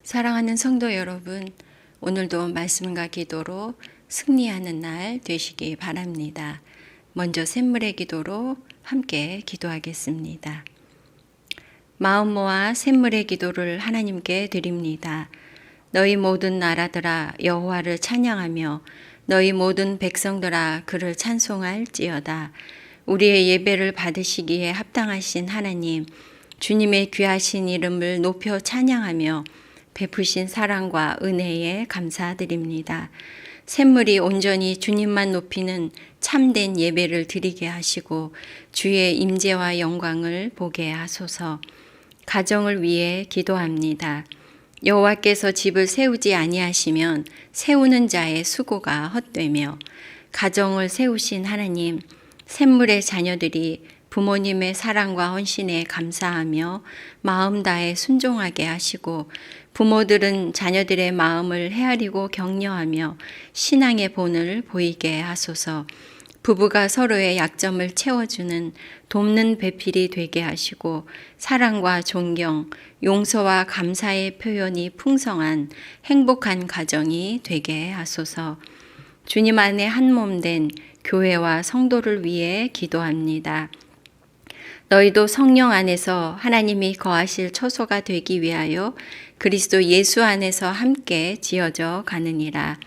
사랑하는 성도 여러분, 오늘도 말씀과 기도로 승리하는 날 되시기 바랍니다. 먼저 샘물의 기도로 함께 기도하겠습니다. 마음 모아 샘물의 기도를 하나님께 드립니다. 너희 모든 나라들아 여호와를 찬양하며 너희 모든 백성들아 그를 찬송할지어다. 우리의 예배를 받으시기에 합당하신 하나님, 주님의 귀하신 이름을 높여 찬양하며 베푸신 사랑과 은혜에 감사드립니다. 샘물이 온전히 주님만 높이는 참된 예배를 드리게 하시고 주의 임재와 영광을 보게 하소서. 가정을 위해 기도합니다. 여호와께서 집을 세우지 아니하시면 세우는 자의 수고가 헛되며, 가정을 세우신 하나님, 샘물의 자녀들이 부모님의 사랑과 헌신에 감사하며 마음 다해 순종하게 하시고, 부모들은 자녀들의 마음을 헤아리고 격려하며 신앙의 본을 보이게 하소서. 부부가 서로의 약점을 채워주는 돕는 배필이 되게 하시고, 사랑과 존경, 용서와 감사의 표현이 풍성한 행복한 가정이 되게 하소서. 주님 안에 한 몸 된 교회와 성도를 위해 기도합니다. 너희도 성령 안에서 하나님이 거하실 처소가 되기 위하여 그리스도 예수 안에서 함께 지어져 가느니라.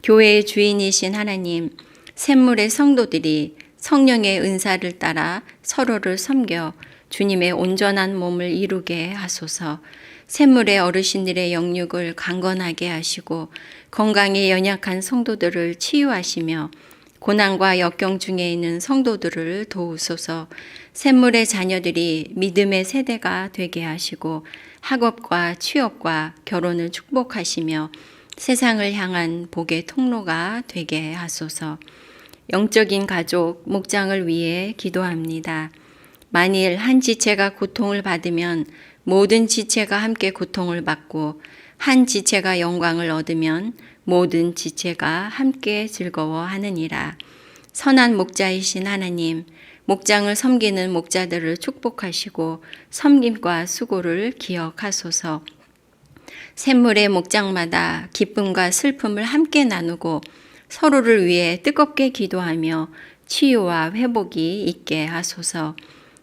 교회의 주인이신 하나님, 샘물의 성도들이 성령의 은사를 따라 서로를 섬겨 주님의 온전한 몸을 이루게 하소서. 샘물의 어르신들의 영육을 강건하게 하시고 건강에 연약한 성도들을 치유하시며 고난과 역경 중에 있는 성도들을 도우소서. 샘물의 자녀들이 믿음의 세대가 되게 하시고 학업과 취업과 결혼을 축복하시며 세상을 향한 복의 통로가 되게 하소서. 영적인 가족, 목장을 위해 기도합니다. 만일 한 지체가 고통을 받으면 모든 지체가 함께 고통을 받고, 한 지체가 영광을 얻으면 모든 지체가 함께 즐거워하느니라. 선한 목자이신 하나님, 목장을 섬기는 목자들을 축복하시고 섬김과 수고를 기억하소서. 샘물의 목장마다 기쁨과 슬픔을 함께 나누고 서로를 위해 뜨겁게 기도하며 치유와 회복이 있게 하소서.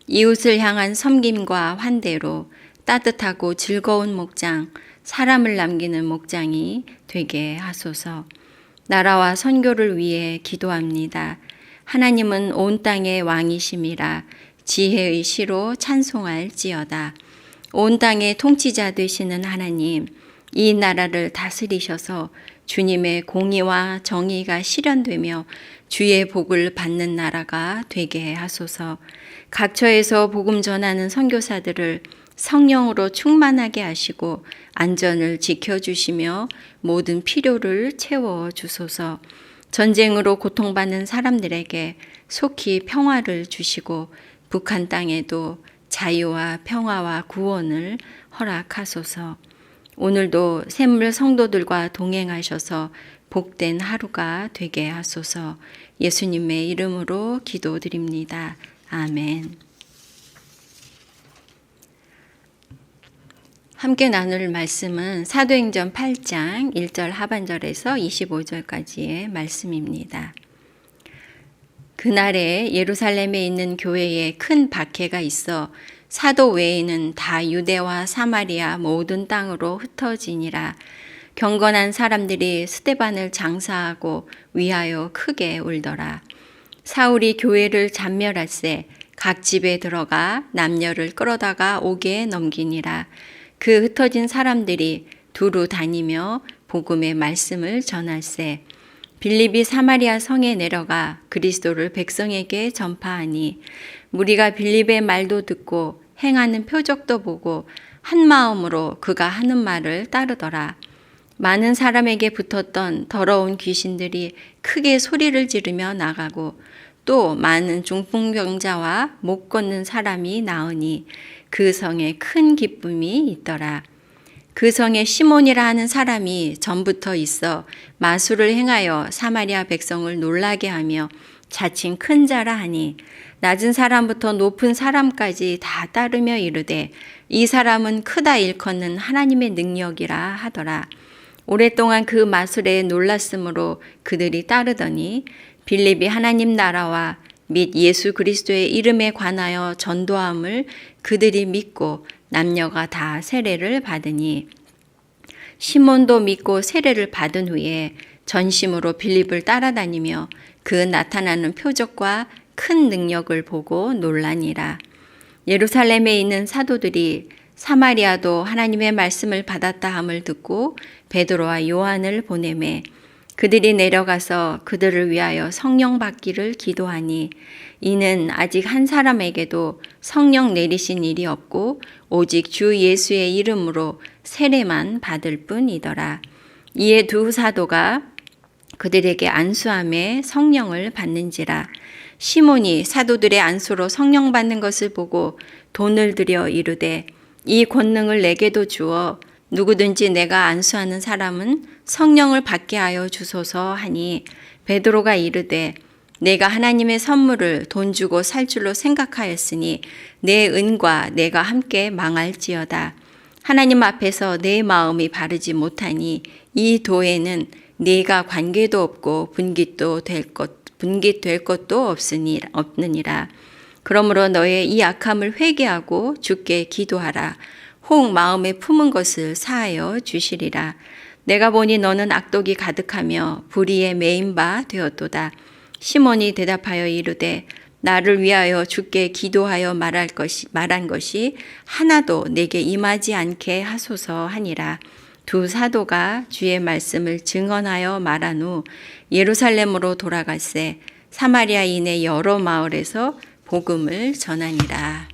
이웃을 향한 섬김과 환대로 따뜻하고 즐거운 목장, 사람을 남기는 목장이 되게 하소서. 나라와 선교를 위해 기도합니다. 하나님은 온 땅의 왕이심이라 지혜의 시로 찬송할지어다. 온 땅의 통치자 되시는 하나님, 이 나라를 다스리셔서 주님의 공의와 정의가 실현되며 주의 복을 받는 나라가 되게 하소서. 각처에서 복음 전하는 선교사들을 성령으로 충만하게 하시고 안전을 지켜주시며 모든 필요를 채워주소서. 전쟁으로 고통받는 사람들에게 속히 평화를 주시고 북한 땅에도 자유와 평화와 구원을 허락하소서. 오늘도 샘물 성도들과 동행하셔서 복된 하루가 되게 하소서. 예수님의 이름으로 기도드립니다. 아멘. 함께 나눌 말씀은 사도행전 8장 1절 하반절에서 25절까지의 말씀입니다. 그날에 예루살렘에 있는 교회에 큰 박해가 있어 사도 외에는 다 유대와 사마리아 모든 땅으로 흩어지니라. 경건한 사람들이 스데반을 장사하고 위하여 크게 울더라. 사울이 교회를 잔멸할세 각 집에 들어가 남녀를 끌어다가 옥에 넘기니라. 그 흩어진 사람들이 두루 다니며 복음의 말씀을 전할세. 빌립이 사마리아 성에 내려가 그리스도를 백성에게 전파하니 무리가 빌립의 말도 듣고 행하는 표적도 보고 한 마음으로 그가 하는 말을 따르더라. 많은 사람에게 붙었던 더러운 귀신들이 크게 소리를 지르며 나가고 또 많은 중풍병자와 못 걷는 사람이 나으니 그 성에 큰 기쁨이 있더라. 그 성에 시몬이라 하는 사람이 전부터 있어 마술을 행하여 사마리아 백성을 놀라게 하며 자칭 큰 자라 하니 낮은 사람부터 높은 사람까지 다 따르며 이르되 이 사람은 크다 일컫는 하나님의 능력이라 하더라. 오랫동안 그 마술에 놀랐으므로 그들이 따르더니 빌립이 하나님 나라와 및 예수 그리스도의 이름에 관하여 전도함을 그들이 믿고 남녀가 다 세례를 받으니 시몬도 믿고 세례를 받은 후에 전심으로 빌립을 따라다니며 그 나타나는 표적과 큰 능력을 보고 놀라니라. 예루살렘에 있는 사도들이 사마리아도 하나님의 말씀을 받았다 함을 듣고 베드로와 요한을 보내매 그들이 내려가서 그들을 위하여 성령 받기를 기도하니 이는 아직 한 사람에게도 성령 내리신 일이 없고 오직 주 예수의 이름으로 세례만 받을 뿐이더라. 이에 두 사도가 그들에게 안수함에 성령을 받는지라. 시몬이 사도들의 안수로 성령 받는 것을 보고 돈을 들여 이르되 이 권능을 내게도 주어 누구든지 내가 안수하는 사람은 성령을 받게 하여 주소서 하니 베드로가 이르되 내가 하나님의 선물을 돈 주고 살 줄로 생각하였으니 내 은과 내가 함께 망할지어다. 하나님 앞에서 내 마음이 바르지 못하니 이 도에는 네가 관계도 없고 분깃될 것도 없느니라. 그러므로 너의 이 악함을 회개하고 주께 기도하라. 혹 마음에 품은 것을 사하여 주시리라. 내가 보니 너는 악독이 가득하며 불의에 매인 바 되었도다. 시몬이 대답하여 이르되 나를 위하여 주께 기도하여 말한 것이 하나도 내게 임하지 않게 하소서 하니라. 두 사도가 주의 말씀을 증언하여 말한 후 예루살렘으로 돌아갈새 사마리아 이내 여러 마을에서 복음을 전하니라.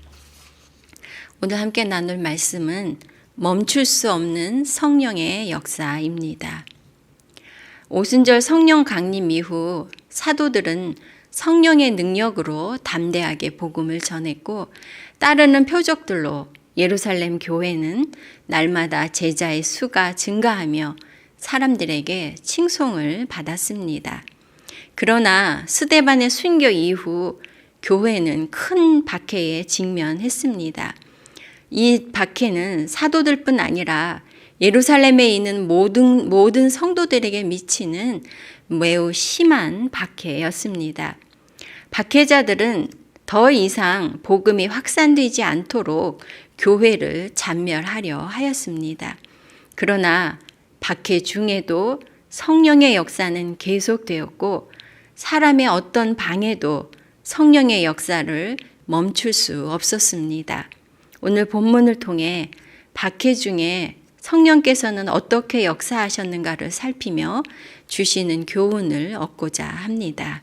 오늘 함께 나눌 말씀은 멈출 수 없는 성령의 역사입니다. 오순절 성령 강림 이후 사도들은 성령의 능력으로 담대하게 복음을 전했고 따르는 표적들로 예루살렘 교회는 날마다 제자의 수가 증가하며 사람들에게 칭송을 받았습니다. 그러나 스데반의 순교 이후 교회는 큰 박해에 직면했습니다. 이 박해는 사도들뿐 아니라 예루살렘에 있는 모든 성도들에게 미치는 매우 심한 박해였습니다. 박해자들은 더 이상 복음이 확산되지 않도록 교회를 잔멸하려 하였습니다. 그러나 박해 중에도 성령의 역사는 계속되었고 사람의 어떤 방해도 성령의 역사를 멈출 수 없었습니다. 오늘 본문을 통해 박해 중에 성령께서는 어떻게 역사하셨는가를 살피며 주시는 교훈을 얻고자 합니다.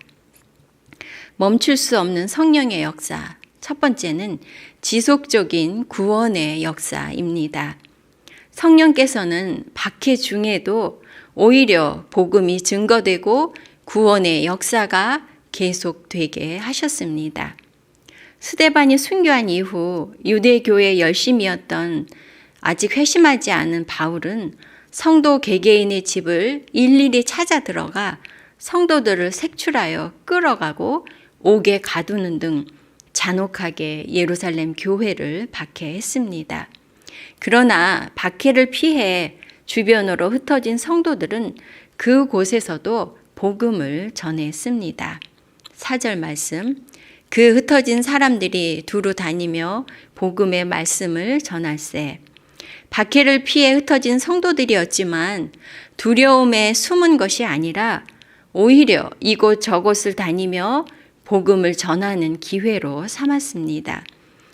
멈출 수 없는 성령의 역사. 첫 번째는 지속적인 구원의 역사입니다. 성령께서는 박해 중에도 오히려 복음이 증거되고 구원의 역사가 계속되게 하셨습니다. 스데반이 순교한 이후 유대교의 열심이었던 아직 회심하지 않은 바울은 성도 개개인의 집을 일일이 찾아 들어가 성도들을 색출하여 끌어가고 옥에 가두는 등 잔혹하게 예루살렘 교회를 박해했습니다. 그러나 박해를 피해 주변으로 흩어진 성도들은 그곳에서도 복음을 전했습니다. 4절 말씀, 그 흩어진 사람들이 두루 다니며 복음의 말씀을 전할세. 박해를 피해 흩어진 성도들이었지만 두려움에 숨은 것이 아니라 오히려 이곳 저곳을 다니며 복음을 전하는 기회로 삼았습니다.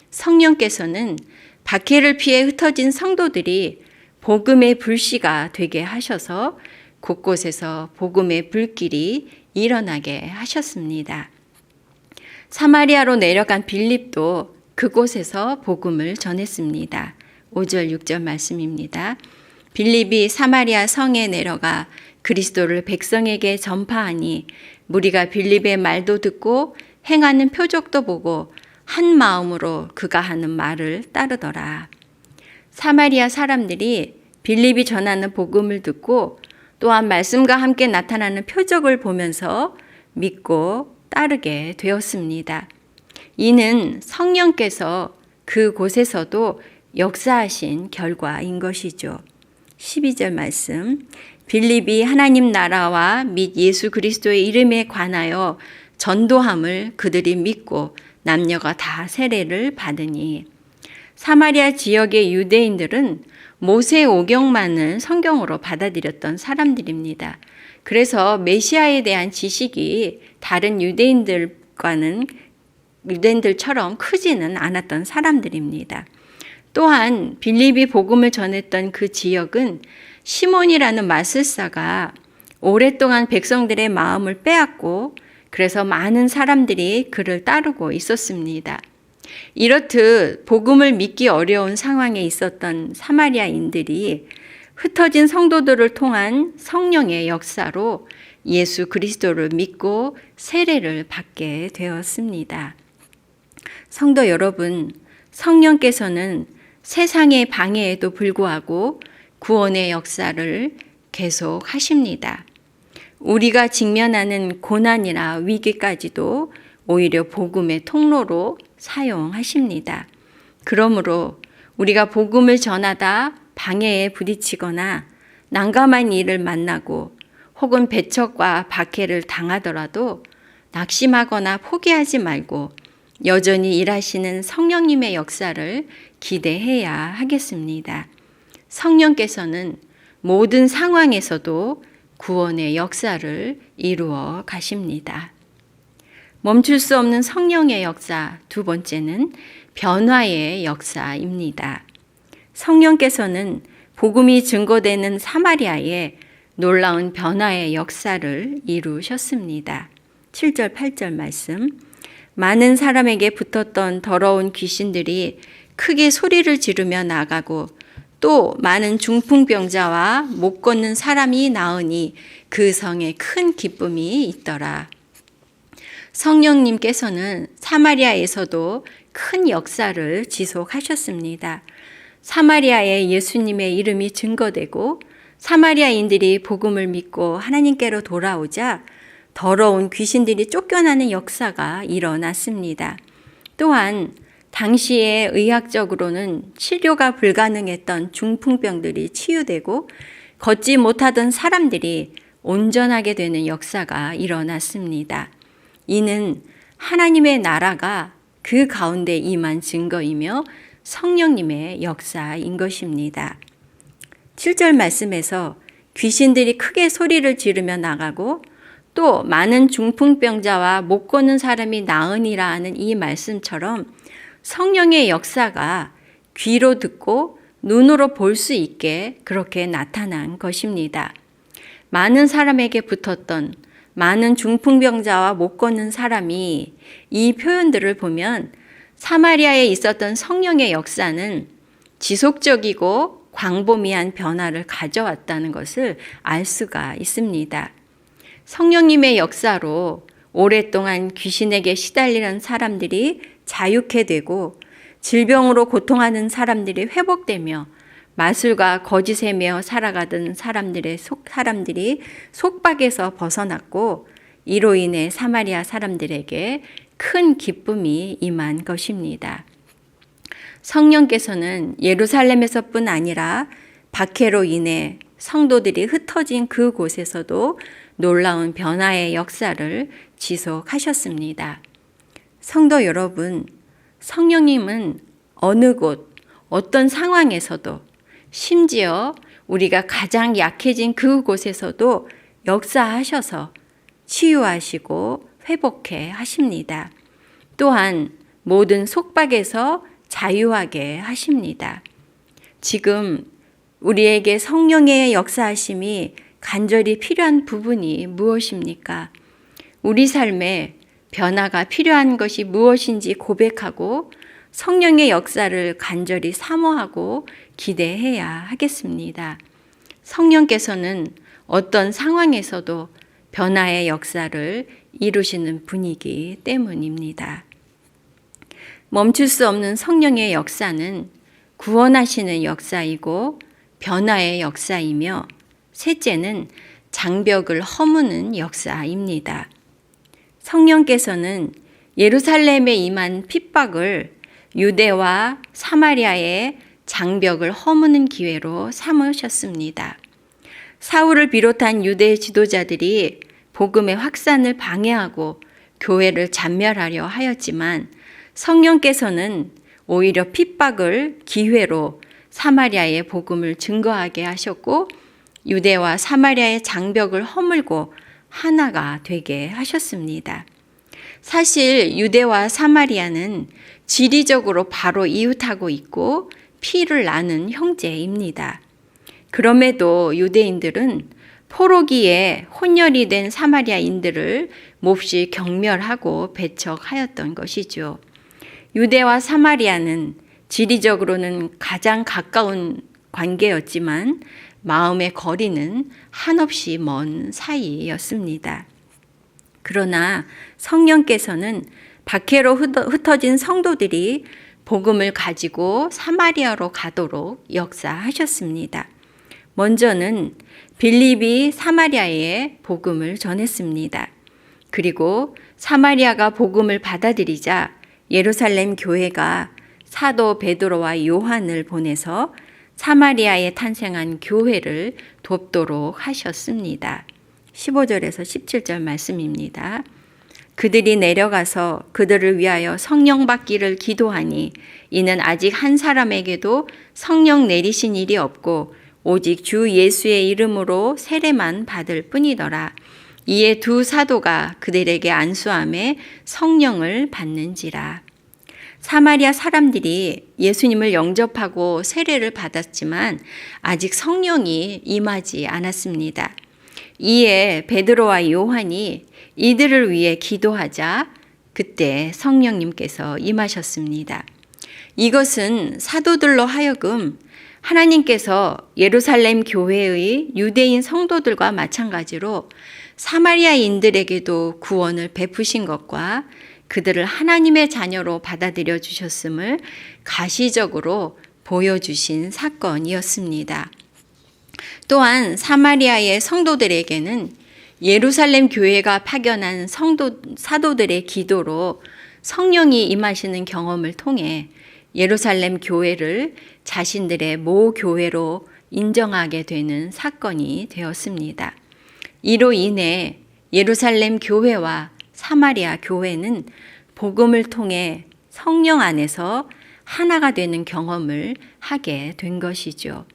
성령께서는 박해를 피해 흩어진 성도들이 복음의 불씨가 되게 하셔서 곳곳에서 복음의 불길이 일어나게 하셨습니다. 사마리아로 내려간 빌립도 그곳에서 복음을 전했습니다. 5절 6절 말씀입니다. 빌립이 사마리아 성에 내려가 그리스도를 백성에게 전파하니 무리가 빌립의 말도 듣고 행하는 표적도 보고 한 마음으로 그가 하는 말을 따르더라. 사마리아 사람들이 빌립이 전하는 복음을 듣고 또한 말씀과 함께 나타나는 표적을 보면서 믿고 따르게 되었습니다. 이는 성령께서 그곳에서도 역사하신 결과인 것이죠. 12절 말씀. 빌립이 하나님 나라와 및 예수 그리스도의 이름에 관하여 전도함을 그들이 믿고 남녀가 다 세례를 받으니. 사마리아 지역의 유대인들은 모세 오경만을 성경으로 받아들였던 사람들입니다. 그래서 메시아에 대한 지식이 다른 유대인들처럼 크지는 않았던 사람들입니다. 또한 빌립이 복음을 전했던 그 지역은 시몬이라는 마술사가 오랫동안 백성들의 마음을 빼앗고 그래서 많은 사람들이 그를 따르고 있었습니다. 이렇듯 복음을 믿기 어려운 상황에 있었던 사마리아인들이 흩어진 성도들을 통한 성령의 역사로 예수 그리스도를 믿고 세례를 받게 되었습니다. 성도 여러분, 성령께서는 세상의 방해에도 불구하고 구원의 역사를 계속 하십니다. 우리가 직면하는 고난이나 위기까지도 오히려 복음의 통로로 사용하십니다. 그러므로 우리가 복음을 전하다 방해에 부딪히거나 난감한 일을 만나고 혹은 배척과 박해를 당하더라도 낙심하거나 포기하지 말고 여전히 일하시는 성령님의 역사를 기대해야 하겠습니다. 성령께서는 모든 상황에서도 구원의 역사를 이루어 가십니다. 멈출 수 없는 성령의 역사, 두 번째는 변화의 역사입니다. 성령께서는 복음이 증거되는 사마리아에 놀라운 변화의 역사를 이루셨습니다. 7절, 8절 말씀. 많은 사람에게 붙었던 더러운 귀신들이 크게 소리를 지르며 나가고 또 많은 중풍병자와 못 걷는 사람이 나으니 그 성에 큰 기쁨이 있더라. 성령님께서는 사마리아에서도 큰 역사를 지속하셨습니다. 사마리아에 예수님의 이름이 증거되고 사마리아인들이 복음을 믿고 하나님께로 돌아오자 더러운 귀신들이 쫓겨나는 역사가 일어났습니다. 또한 당시에 의학적으로는 치료가 불가능했던 중풍병들이 치유되고 걷지 못하던 사람들이 온전하게 되는 역사가 일어났습니다. 이는 하나님의 나라가 그 가운데 임한 증거이며 성령님의 역사인 것입니다. 7절 말씀에서 귀신들이 크게 소리를 지르며 나가고 또 많은 중풍병자와 못 걷는 사람이 나으니라 하는 이 말씀처럼 성령의 역사가 귀로 듣고 눈으로 볼 수 있게 그렇게 나타난 것입니다. 많은 사람에게 붙었던 많은 중풍병자와 못 걷는 사람이 이 표현들을 보면 사마리아에 있었던 성령의 역사는 지속적이고 광범위한 변화를 가져왔다는 것을 알 수가 있습니다. 성령님의 역사로 오랫동안 귀신에게 시달리는 사람들이 자유케 되고 질병으로 고통하는 사람들이 회복되며 마술과 거짓에 매어 살아가던 사람들이 속박에서 벗어났고 이로 인해 사마리아 사람들에게 큰 기쁨이 임한 것입니다. 성령께서는 예루살렘에서뿐 아니라 박해로 인해 성도들이 흩어진 그곳에서도 놀라운 변화의 역사를 지속하셨습니다. 성도 여러분, 성령님은 어느 곳, 어떤 상황에서도 심지어 우리가 가장 약해진 그곳에서도 역사하셔서 치유하시고 회복해 하십니다. 또한 모든 속박에서 자유하게 하십니다. 지금 우리에게 성령의 역사하심이 간절히 필요한 부분이 무엇입니까? 우리 삶에 변화가 필요한 것이 무엇인지 고백하고 성령의 역사를 간절히 사모하고 기대해야 하겠습니다. 성령께서는 어떤 상황에서도 변화의 역사를 이루시는 분이기 때문입니다. 멈출 수 없는 성령의 역사는 구원하시는 역사이고 변화의 역사이며 셋째는 장벽을 허무는 역사입니다. 성령께서는 예루살렘에 임한 핍박을 유대와 사마리아의 장벽을 허무는 기회로 삼으셨습니다. 사울을 비롯한 유대 지도자들이 복음의 확산을 방해하고 교회를 잔멸하려 하였지만 성령께서는 오히려 핍박을 기회로 사마리아의 복음을 증거하게 하셨고 유대와 사마리아의 장벽을 허물고 하나가 되게 하셨습니다. 사실 유대와 사마리아는 지리적으로 바로 이웃하고 있고 피를 나눈 형제입니다. 그럼에도 유대인들은 포로기에 혼혈이 된 사마리아인들을 몹시 경멸하고 배척하였던 것이죠. 유대와 사마리아는 지리적으로는 가장 가까운 관계였지만 마음의 거리는 한없이 먼 사이였습니다. 그러나 성령께서는 박해로 흩어진 성도들이 복음을 가지고 사마리아로 가도록 역사하셨습니다. 먼저는 빌립이 사마리아에 복음을 전했습니다. 그리고 사마리아가 복음을 받아들이자 예루살렘 교회가 사도 베드로와 요한을 보내서 사마리아에 탄생한 교회를 돕도록 하셨습니다. 15절에서 17절 말씀입니다. 그들이 내려가서 그들을 위하여 성령 받기를 기도하니 이는 아직 한 사람에게도 성령 내리신 일이 없고 오직 주 예수의 이름으로 세례만 받을 뿐이더라. 이에 두 사도가 그들에게 안수함에 성령을 받는지라. 사마리아 사람들이 예수님을 영접하고 세례를 받았지만 아직 성령이 임하지 않았습니다. 이에 베드로와 요한이 이들을 위해 기도하자 그때 성령님께서 임하셨습니다. 이것은 사도들로 하여금 하나님께서 예루살렘 교회의 유대인 성도들과 마찬가지로 사마리아인들에게도 구원을 베푸신 것과 그들을 하나님의 자녀로 받아들여 주셨음을 가시적으로 보여주신 사건이었습니다. 또한 사마리아의 성도들에게는 예루살렘 교회가 파견한 사도들의 기도로 성령이 임하시는 경험을 통해 예루살렘 교회를 자신들의 모교회로 인정하게 되는 사건이 되었습니다. 이로 인해 예루살렘 교회와 사마리아 교회는 복음을 통해 성령 안에서 하나가 되는 경험을 하게 된 것이죠.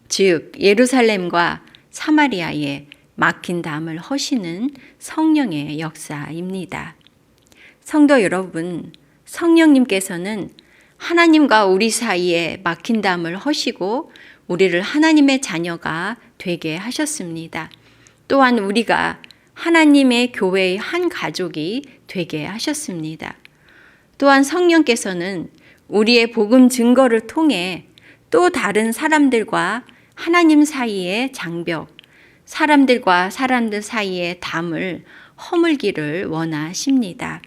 즉 예루살렘과 사마리아에 막힌 담을 허시는 성령의 역사입니다. 성도 여러분, 성령님께서는 하나님과 우리 사이에 막힌 담을 허시고 우리를 하나님의 자녀가 되게 하셨습니다. 또한 우리가 하나님의 교회의 한 가족이 되게 하셨습니다. 또한 성령께서는 우리의 복음 증거를 통해 또 다른 사람들과 하나님 사이의 장벽, 사람들과 사람들 사이의 담을 허물기를 원하십니다.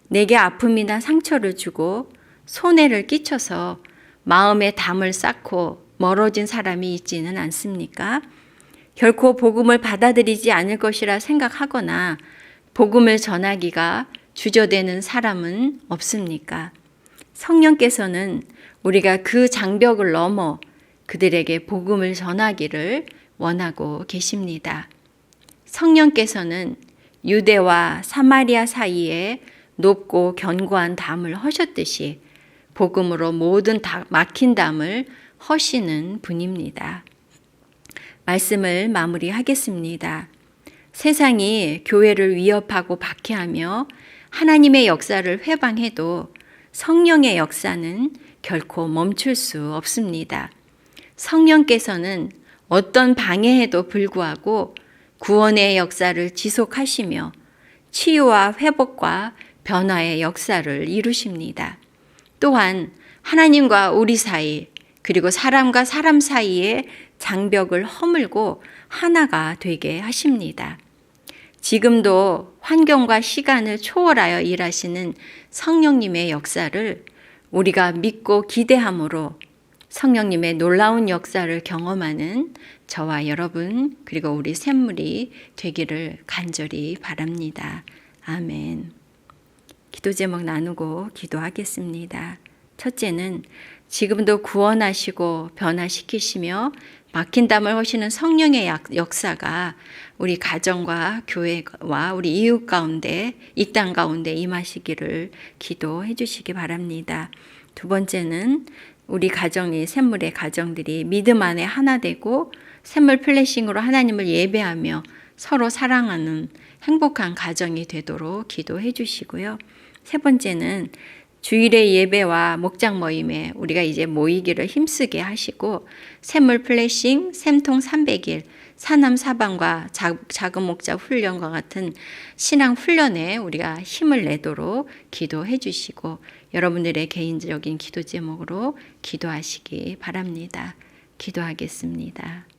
내게 아픔이나 상처를 주고 손해를 끼쳐서 마음에 담을 쌓고 멀어진 사람이 있지는 않습니까? 결코 복음을 받아들이지 않을 것이라 생각하거나 복음을 전하기가 주저되는 사람은 없습니까? 성령께서는 우리가 그 장벽을 넘어 그들에게 복음을 전하기를 원하고 계십니다. 성령께서는 유대와 사마리아 사이에 높고 견고한 담을 허셨듯이 복음으로 모든 막힌 담을 허시는 분입니다. 말씀을 마무리하겠습니다. 세상이 교회를 위협하고 박해하며 하나님의 역사를 회방해도 성령의 역사는 결코 멈출 수 없습니다. 성령께서는 어떤 방해에도 불구하고 구원의 역사를 지속하시며 치유와 회복과 변화의 역사를 이루십니다. 또한 하나님과 우리 사이 그리고 사람과 사람 사이에 장벽을 허물고 하나가 되게 하십니다. 지금도 환경과 시간을 초월하여 일하시는 성령님의 역사를 우리가 믿고 기대함으로 성령님의 놀라운 역사를 경험하는 저와 여러분 그리고 우리 샘물이 되기를 간절히 바랍니다. 아멘. 기도 제목 나누고 기도하겠습니다. 첫째는 지금도 구원하시고 변화시키시며 막힌 담을 허시는 성령의 역사가 우리 가정과 교회와 우리 이웃 가운데, 이 땅 가운데 임하시기를 기도해 주시기 바랍니다. 두 번째는 우리 가정이, 샘물의 가정들이 믿음 안에 하나 되고 샘물 플래싱으로 하나님을 예배하며 서로 사랑하는 행복한 가정이 되도록 기도해 주시고요. 세 번째는 주일의 예배와 목장 모임에 우리가 이제 모이기를 힘쓰게 하시고 샘물 플래싱, 샘통 300일, 사남 사방과 작은 목자 훈련과 같은 신앙 훈련에 우리가 힘을 내도록 기도해 주시고 여러분들의 개인적인 기도 제목으로 기도하시기 바랍니다. 기도하겠습니다.